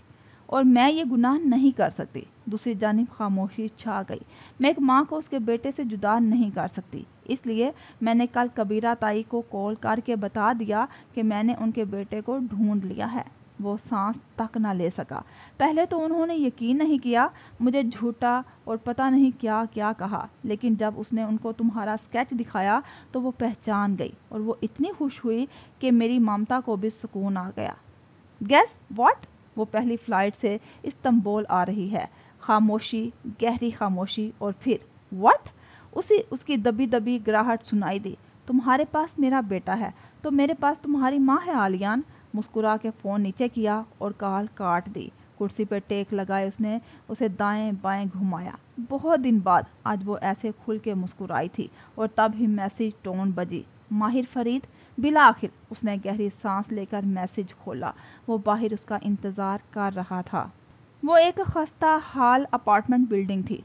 Speaker 1: और मैं ये गुनाह नहीं कर सकती। दूसरी जानिब खामोशी छा गई। मैं एक माँ को उसके बेटे से जुदा नहीं कर सकती। इसलिए मैंने कल कबीरा ताई को कॉल करके बता दिया कि मैंने उनके बेटे को ढूंढ लिया है। वो सांस तक ना ले सका। पहले तो उन्होंने यकीन नहीं किया, मुझे झूठा और पता नहीं क्या क्या कहा। लेकिन जब उसने उनको तुम्हारा स्केच दिखाया तो वो पहचान गई और वो इतनी खुश हुई कि मेरी ममता को भी सुकून आ गया। Guess what? वो पहली फ्लाइट से इस्तांबुल आ रही है। खामोशी, गहरी खामोशी और फिर व्हाट? उसकी दबी दबी गिराहट सुनाई दी। तुम्हारे पास मेरा बेटा है तो मेरे पास तुम्हारी माँ है आलियान। मुस्कुरा के फ़ोन नीचे किया और कॉल काट दी। कुर्सी पर टेक लगाए उसने उसे दाएं बाएं घुमाया। बहुत दिन बाद आज वो ऐसे खुल के मुस्कुराई थी। और तब ही मैसेज टोन बजी। माहिर फरीद। बिला आखिर उसने गहरी सांस लेकर मैसेज खोला। वो बाहर उसका इंतज़ार कर रहा था। वो एक खस्ता हाल अपार्टमेंट बिल्डिंग थी।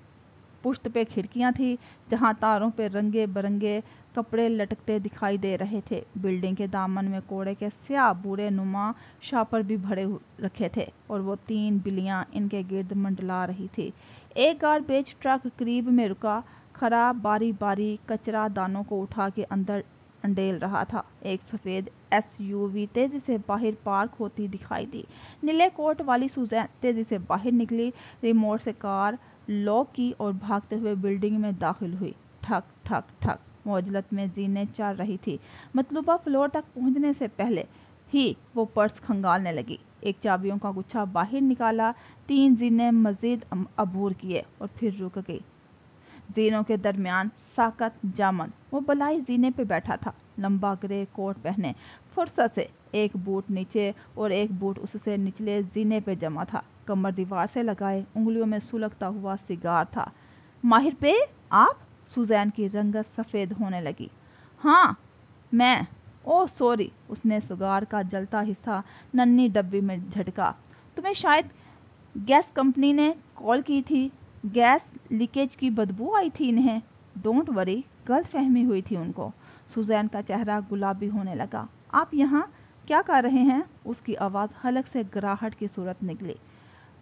Speaker 1: पुश्त पे खिड़कियां थी जहां तारों पे रंगे बरंगे कपड़े लटकते दिखाई दे रहे थे। बिल्डिंग के दामन में कोड़े के स्याह बूरे नुमा शापर भी भरे रखे थे और वो 3 बिल्लियां इनके गिर्द मंडला रही थी। एक गार्बेज ट्रक करीब में रुका खड़ा बारी बारी कचरा दानों को उठा के अंदर अंडेल रहा था। एक सफ़ेद SUV तेज़ी से बाहर पार्क होती दिखाई दी। नीले कोट वाली सुजैन तेज़ी से बाहर निकली, रिमोट से कार लॉक की और भागते हुए बिल्डिंग में दाखिल हुई। ठक ठक ठक मौजलत में जीनें चल रही थी। मतलूबा फ्लोर तक पहुंचने से पहले ही वो पर्स खंगालने लगी। एक चाबियों का गुच्छा बाहर निकाला। 3 जीनें मज़ीद अबूर किए और फिर रुक गई। जीनों के दरमियान साकत जामन वो बलाई जीने पे बैठा था, लंबा ग्रे कोट पहने, फुर्सत से एक बूट नीचे और एक बूट उससे निचले जीने पे जमा था। कमर दीवार से लगाए, उंगलियों में सुलगता हुआ सिगार था। माहिर पे आप? सुजैन की रंगत सफ़ेद होने लगी। हाँ मैं। Oh sorry. उसने सिगार का जलता हिस्सा नन्ही डब्बी में झटका। तुम्हें शायद गैस कंपनी ने कॉल की थी। गैस लीकेज की बदबू आई थी इन्हें। डोंट वरी, गलत फहमी हुई थी उनको। सुजैन का चेहरा गुलाबी होने लगा। आप यहाँ क्या कर रहे हैं? उसकी आवाज़ हलक से गिराहट की सूरत निकली।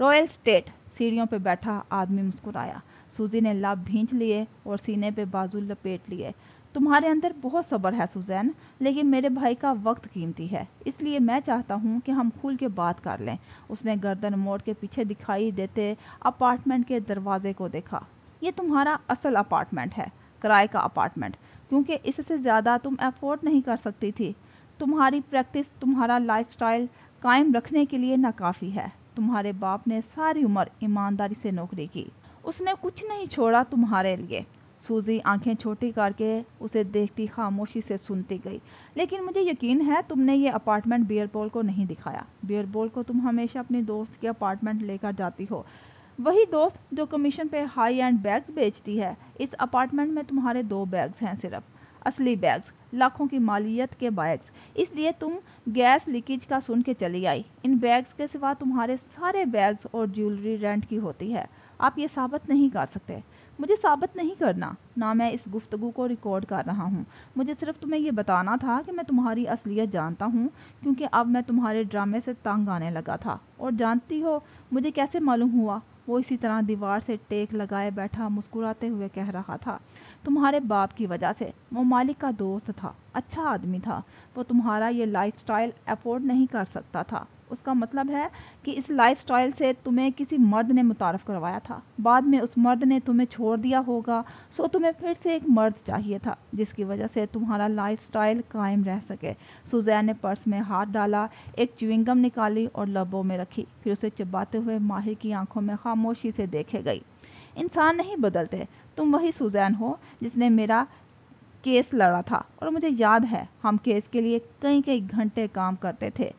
Speaker 1: Royal state. सीढ़ियों पे बैठा आदमी मुस्कुराया। सूजी ने लाभ भींच लिए और सीने पे बाजू लपेट लिए। तुम्हारे अंदर बहुत सब्र है सुजैन, लेकिन मेरे भाई का वक्त कीमती है, इसलिए मैं चाहता हूँ कि हम खुल के बात कर लें। उसने गर्दन मोड़ के पीछे दिखाई देते अपार्टमेंट के दरवाजे को देखा। ये तुम्हारा असल अपार्टमेंट है, किराए का अपार्टमेंट, क्योंकि इससे ज़्यादा तुम अफोर्ड नहीं कर सकती थी। तुम्हारी प्रैक्टिस, तुम्हारा लाइफस्टाइल कायम रखने के लिए नाकाफ़ी है। तुम्हारे बाप ने सारी उम्र ईमानदारी से नौकरी की, उसने कुछ नहीं छोड़ा तुम्हारे लिए। सूजी आंखें छोटी करके उसे देखती खामोशी से सुनती गई। लेकिन मुझे यकीन है तुमने ये अपार्टमेंट बियरबॉल को नहीं दिखाया। बियरबॉल को तुम हमेशा अपनी दोस्त के अपार्टमेंट लेकर जाती हो, वही दोस्त जो कमीशन पे हाई एंड बैग्स बेचती है। इस अपार्टमेंट में तुम्हारे 2 बैग्स हैं, सिर्फ असली बैग्स, लाखों की मालियत के बैग्स। इसलिए तुम गैस लीकेज का सुन के चली आई। इन बैग्स के सिवा तुम्हारे सारे बैग्स और ज्वेलरी रेंट की होती है। आप ये साबित नहीं कर सकते। मुझे साबित नहीं करना, ना मैं इस गुफ्तगू को रिकॉर्ड कर रहा हूँ। मुझे सिर्फ तुम्हें ये बताना था कि मैं तुम्हारी असलियत जानता हूँ, क्योंकि अब मैं तुम्हारे ड्रामे से तंग आने लगा था। और जानती हो मुझे कैसे मालूम हुआ? वो इसी तरह दीवार से टेक लगाए बैठा मुस्कुराते हुए कह रहा था, तुम्हारे बाप की वजह से। वो मालिक का दोस्त था, अच्छा आदमी था। वो तुम्हारा ये लाइफस्टाइल अफोर्ड नहीं कर सकता था। उसका मतलब है कि इस लाइफस्टाइल से तुम्हें किसी मर्द ने मुतारफ़ करवाया था। बाद में उस मर्द ने तुम्हें छोड़ दिया होगा, सो तुम्हें फिर से एक मर्द चाहिए था जिसकी वजह से तुम्हारा लाइफस्टाइल कायम रह सके। सुजैन ने पर्स में हाथ डाला, एक च्युइंगम निकाली और लबों में रखी, फिर उसे चबाते हुए माहिर की आंखों में खामोशी से देखे गई। इंसान नहीं बदलते। तुम वही सुजैन हो जिसने मेरा केस लड़ा था, और मुझे याद है हम केस के लिए कई कई घंटे काम करते थे।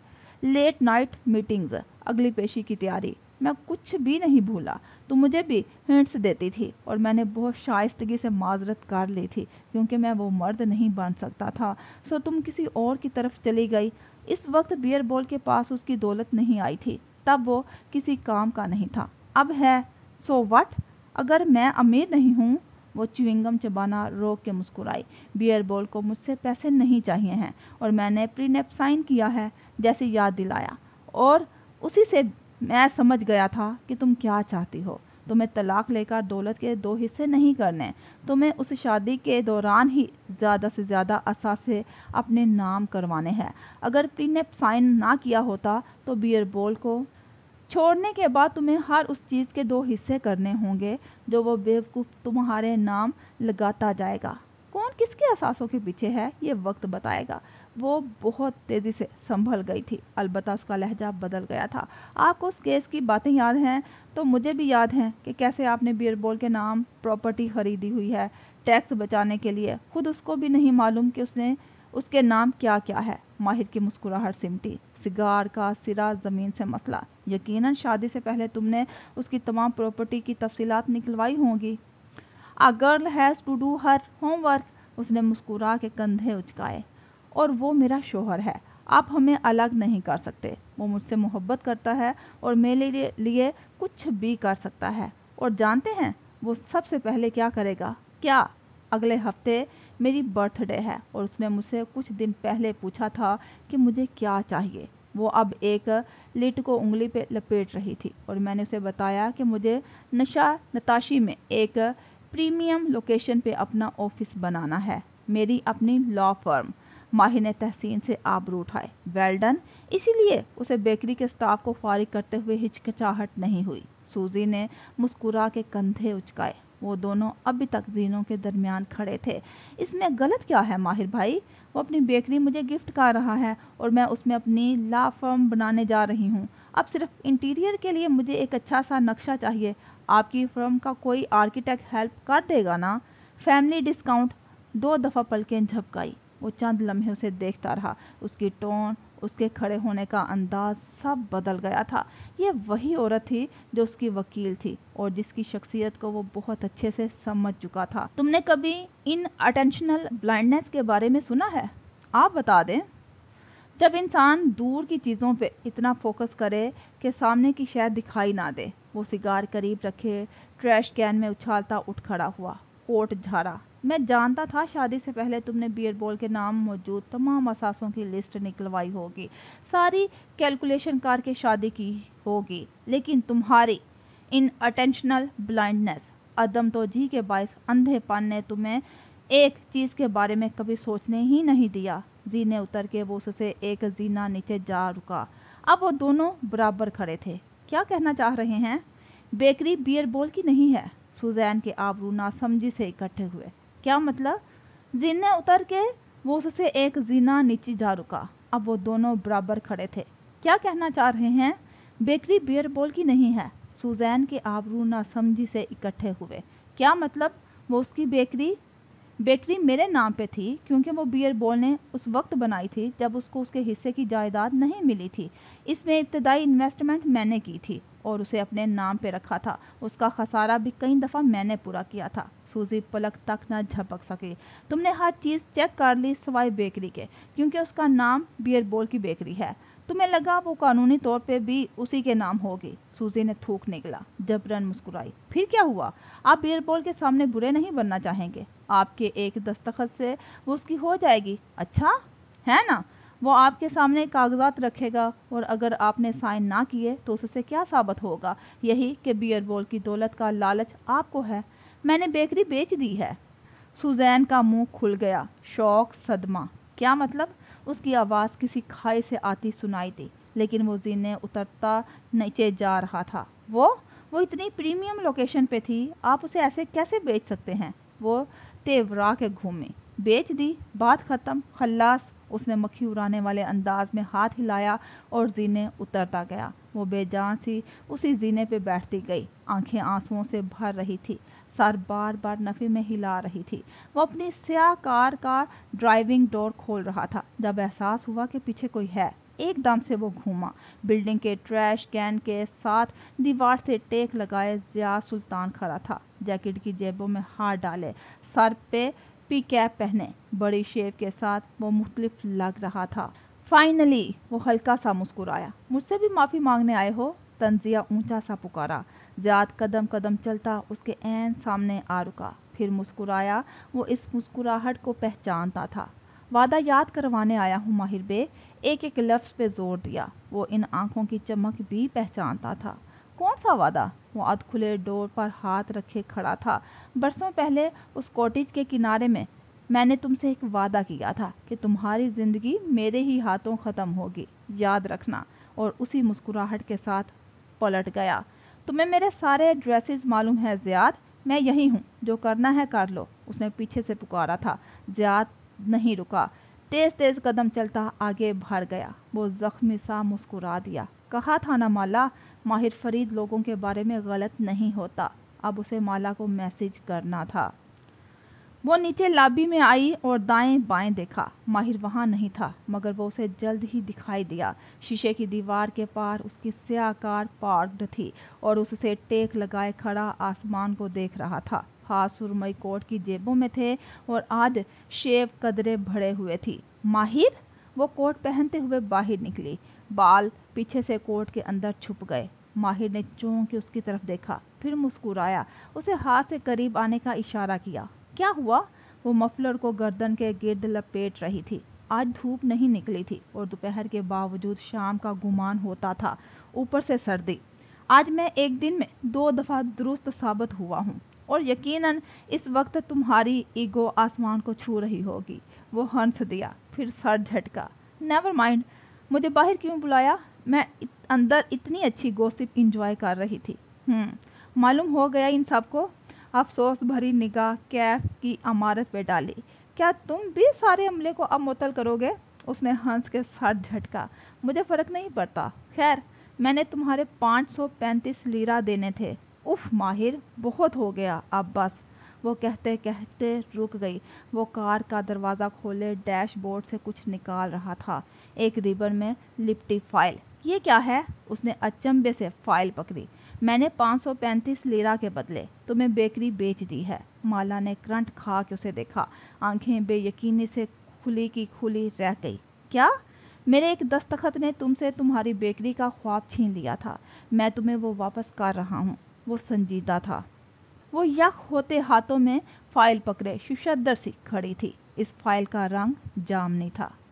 Speaker 1: लेट नाइट मीटिंग्स, अगली पेशी की तैयारी, मैं कुछ भी नहीं भूला। तुम मुझे भी हिंट्स देती थी और मैंने बहुत शाइस्तगी से माजरत कर ली थी, क्योंकि मैं वो मर्द नहीं बन सकता था। सो तुम किसी और की तरफ चली गई। इस वक्त बियरबॉल के पास उसकी दौलत नहीं आई थी, तब वो किसी काम का नहीं था, अब है। So what? अगर मैं अमीर नहीं हूँ? वो च्युइंगम चबाना रोक के मुस्कुराई। बियरबॉल को मुझसे पैसे नहीं चाहिए हैं, और मैंने प्रीनेप साइन किया है, जैसे याद दिलाया। और उसी से मैं समझ गया था कि तुम क्या चाहती हो। तुम्हें तलाक लेकर दौलत के 2 हिस्से नहीं करने, तुम्हें उस शादी के दौरान ही ज़्यादा से ज़्यादा असासे अपने नाम करवाने हैं। अगर प्रीनेप साइन ना किया होता तो बियरबॉल को छोड़ने के बाद तुम्हें हर उस चीज़ के 2 हिस्से करने होंगे जो वो बेवकूफ़ तुम्हारे नाम लगाता जाएगा। कौन किसके असासों के पीछे है ये वक्त बताएगा। वो बहुत तेज़ी से संभल गई थी, अलबत्ता उसका लहजा बदल गया था। आपको उस केस की बातें याद हैं तो मुझे भी याद हैं कि कैसे आपने बियरबॉल के नाम प्रॉपर्टी खरीदी हुई है टैक्स बचाने के लिए। खुद उसको भी नहीं मालूम कि उसके नाम क्या क्या है। माहिर की मुस्कुराहट सिमटी, सिगार का सिरा ज़मीन से मसला। यकीनन शादी से पहले तुमने उसकी तमाम प्रॉपर्टी की तफसीलात निकलवाई होंगी। A girl has to do her homework, उसने मुस्कुरा के कंधे उचकाए। और वो मेरा शोहर है, आप हमें अलग नहीं कर सकते। वो मुझसे मोहब्बत करता है और मेरे लिए कुछ भी कर सकता है। और जानते हैं वो सबसे पहले क्या करेगा? क्या? अगले हफ्ते मेरी बर्थडे है, और उसने मुझसे कुछ दिन पहले पूछा था कि मुझे क्या चाहिए। वो अब एक लिट को उंगली पे लपेट रही थी, और मैंने उसे बताया कि मुझे नताशी में एक प्रीमियम लोकेशन पे अपना ऑफिस बनाना है, मेरी अपनी लॉ फर्म। माहिर ने तहसीन से आबरू उठाए। Well done. इसीलिए उसे बेकरी के स्टाफ को फारिग करते हुए हिचकिचाहट नहीं हुई। सूजी ने मुस्कुरा के कंधे उचकाए। वो दोनों अभी तक जीनों के दरमियान खड़े थे। इसमें गलत क्या है माहिर भाई? वो अपनी बेकरी मुझे गिफ्ट कर रहा है और मैं उसमें अपनी लॉ फर्म बनाने जा रही हूँ। अब सिर्फ इंटीरियर के लिए मुझे एक अच्छा सा नक्शा चाहिए। आपकी फर्म का कोई आर्किटेक्ट हेल्प कर देगा ना? Family discount. 2 दफ़ा पलकें झपकाई। वो चंद लम्हे उसे देखता रहा। उसकी टोन, उसके खड़े होने का अंदाज सब बदल गया था। ये वही औरत थी जो उसकी वकील थी और जिसकी शख्सियत को वो बहुत अच्छे से समझ चुका था। तुमने कभी इन अटेंशनल ब्लाइंडनेस के बारे में सुना है? आप बता दें। जब इंसान दूर की चीज़ों पे इतना फोकस करे कि सामने की शय दिखाई ना दे। वो सिगार करीब रखे ट्रैश कैन में उछालता उठ खड़ा हुआ, कोट झाड़ा। मैं जानता था शादी से पहले तुमने बियरबॉल के नाम मौजूद तमाम असासों की लिस्ट निकलवाई होगी, सारी कैलकुलेशन करके शादी की होगी, लेकिन तुम्हारी इन अटेंशनल ब्लाइंडनेस, अदम तोजही के बायस अंधेपन ने तुम्हें एक चीज़ के बारे में कभी सोचने ही नहीं दिया। जीने उतर के वो उससे एक जीना नीचे जा रुका। अब वो दोनों बराबर खड़े थे। क्या कहना चाह रहे हैं? बेकरी बियर बोल की नहीं है। सुजैन के आबरू नासमझी से इकट्ठे हुए। क्या मतलब? जीने उतर के वो उससे एक जीना नीचे जा रुका। अब वो दोनों बराबर खड़े थे। क्या कहना चाह रहे हैं? बेकरी बियर बोल की नहीं है। सुजैन के आबरू नासमझी से इकट्ठे हुए। क्या मतलब? वो उसकी बेकरी मेरे नाम पे थी क्योंकि वो बियर बॉल ने उस वक्त बनाई थी जब उसको उसके हिस्से की जायदाद नहीं मिली थी। इसमें इब्तदाई इन्वेस्टमेंट मैंने की थी और उसे अपने नाम पे रखा था। उसका खसारा भी कई दफ़ा मैंने पूरा किया था। सूजी पलक तक न झपक सकी। तुमने हर चीज़ चेक कर ली सिवाय बेकरी के, क्योंकि उसका नाम बियर बॉल की बेकरी है। तुम्हें लगा वो कानूनी तौर पे भी उसी के नाम होगी। सूजी ने थूक निकला। जबरन मुस्कुराई। फिर क्या हुआ? आप बियर बॉल के सामने बुरे नहीं बनना चाहेंगे। आपके एक दस्तखत से वो उसकी हो जाएगी। अच्छा है ना? वो आपके सामने कागजात रखेगा और अगर आपने साइन ना किए तो उससे क्या साबित होगा? यही कि बियर बॉल की दौलत का लालच आपको है। मैंने बेकरी बेच दी है। सुजैन का मुंह खुल गया। शौक, सदमा। क्या मतलब? उसकी आवाज़ किसी खाई से आती सुनाई दी, लेकिन वो जीने उतरता नीचे जा रहा था। वो इतनी प्रीमियम लोकेशन पे थी, आप उसे ऐसे कैसे बेच सकते हैं? वो तेवरा के घूमे। बेच दी, बात ख़त्म, खल्लास। उसने मक्खी उड़ाने वाले अंदाज में हाथ हिलाया और जीने उतरता गया। वो बेजान सी उसी जीने पे बैठती गई। आंखें आंसुओं से भर रही थी। सर बार बार नफ़े में हिला रही थी। वो अपनी स्याह कार का ड्राइविंग डोर खोल रहा था जब एहसास हुआ कि पीछे कोई है। एकदम से वो घूमा। बिल्डिंग के ट्रैश कैन के साथ दीवार से टेक लगाए ज़िया सुल्तान खड़ा था। जैकेट की जेबों में हाथ डाले, सर पे पी कैप पहने, बड़ी शेव के साथ वो मुख्तलिफ लग रहा था। फाइनली वो हल्का सा मुस्कुराया। मुझसे भी माफ़ी मांगने आए हो? तंजिया ऊंचा सा पुकारा। ज़ियाद कदम कदम चलता उसके ऐन सामने आ रुका, फिर मुस्कुराया। वो इस मुस्कुराहट को पहचानता था। वादा याद करवाने आया हूँ माहिर बे। एक एक लफ्ज़ पे जोर दिया। वो इन आंखों की चमक भी पहचानता था। कौन सा वादा? वो अध खुले डोर पर हाथ रखे खड़ा था। बरसों पहले उस कॉटेज के किनारे में मैंने तुमसे एक वादा किया था कि तुम्हारी ज़िंदगी मेरे ही हाथों ख़त्म होगी, याद रखना। और उसी मुस्कुराहट के साथ पलट गया। तुम्हें मेरे सारे एड्रेसेस मालूम है ज़ियाद? मैं यही हूँ, जो करना है कर लो। उसने पीछे से पुकारा था। ज़ियाद नहीं रुका। तेज़ तेज़ कदम चलता आगे बढ़ गया। वो ज़ख्मी सा मुस्कुरा दिया। कहा था ना माला, माहिर फरीद लोगों के बारे में गलत नहीं होता। अब उसे माला को मैसेज करना था। वो नीचे लॉबी में आई और दाएं बाएं देखा। माहिर वहाँ नहीं था, मगर वो उसे जल्द ही दिखाई दिया। शीशे की दीवार के पार उसकी स्याह कार पार्क्ड थी और उससे टेक लगाए खड़ा आसमान को देख रहा था। हाथ सुरमई कोट की जेबों में थे और आध शेव कदरे भरे हुए थी। माहिर? वो कोट पहनते हुए बाहर निकली। बाल पीछे से कोट के अंदर छुप गए। माहिर ने चौंक के उसकी तरफ देखा, फिर मुस्कुराया। उसे हाथ से करीब आने का इशारा किया। क्या हुआ? वो मफलर को गर्दन के गिर्द लपेट रही थी। आज धूप नहीं निकली थी और दोपहर के बावजूद शाम का गुमान होता था। ऊपर से सर्दी। आज मैं एक दिन में 2 दफ़ा दुरुस्त साबित हुआ हूँ और यकीनन इस वक्त तुम्हारी ईगो आसमान को छू रही होगी। वो हंस दिया, फिर सर झटका। नेवर माइंड, मुझे बाहर क्यों बुलाया? मैं अंदर इतनी अच्छी गॉसिप इंजॉय कर रही थी। मालूम हो गया इन सबको। अफसोस भरी निगाह कैफ की इमारत पे डाली। क्या तुम भी सारे अमले को अब मुअत्तल करोगे? उसने हंस के सर झटका। मुझे फ़र्क नहीं पड़ता। खैर, मैंने तुम्हारे 535 लीरा देने थे। उफ माहिर, बहुत हो गया, अब बस। वो कहते कहते रुक गई। वो कार का दरवाज़ा खोले डैशबोर्ड से कुछ निकाल रहा था। एक रिबन में लिपटी फाइल। ये क्या है? उसने अचंभे से फाइल पकड़ी। मैंने 535 लीरा के बदले तुम्हें बेकरी बेच दी है। माला ने करंट खा के उसे देखा। आंखें बेयकीनी से खुली की खुली रह गई। क्या? मेरे एक दस्तखत ने तुमसे तुम्हारी बेकरी का ख्वाब छीन लिया था। मैं तुम्हें वो वापस कर रहा हूँ। वो संजीदा था। वो यक होते हाथों में फाइल पकड़े शुशद्दर सी खड़ी थी। इस फाइल का रंग जामनी था।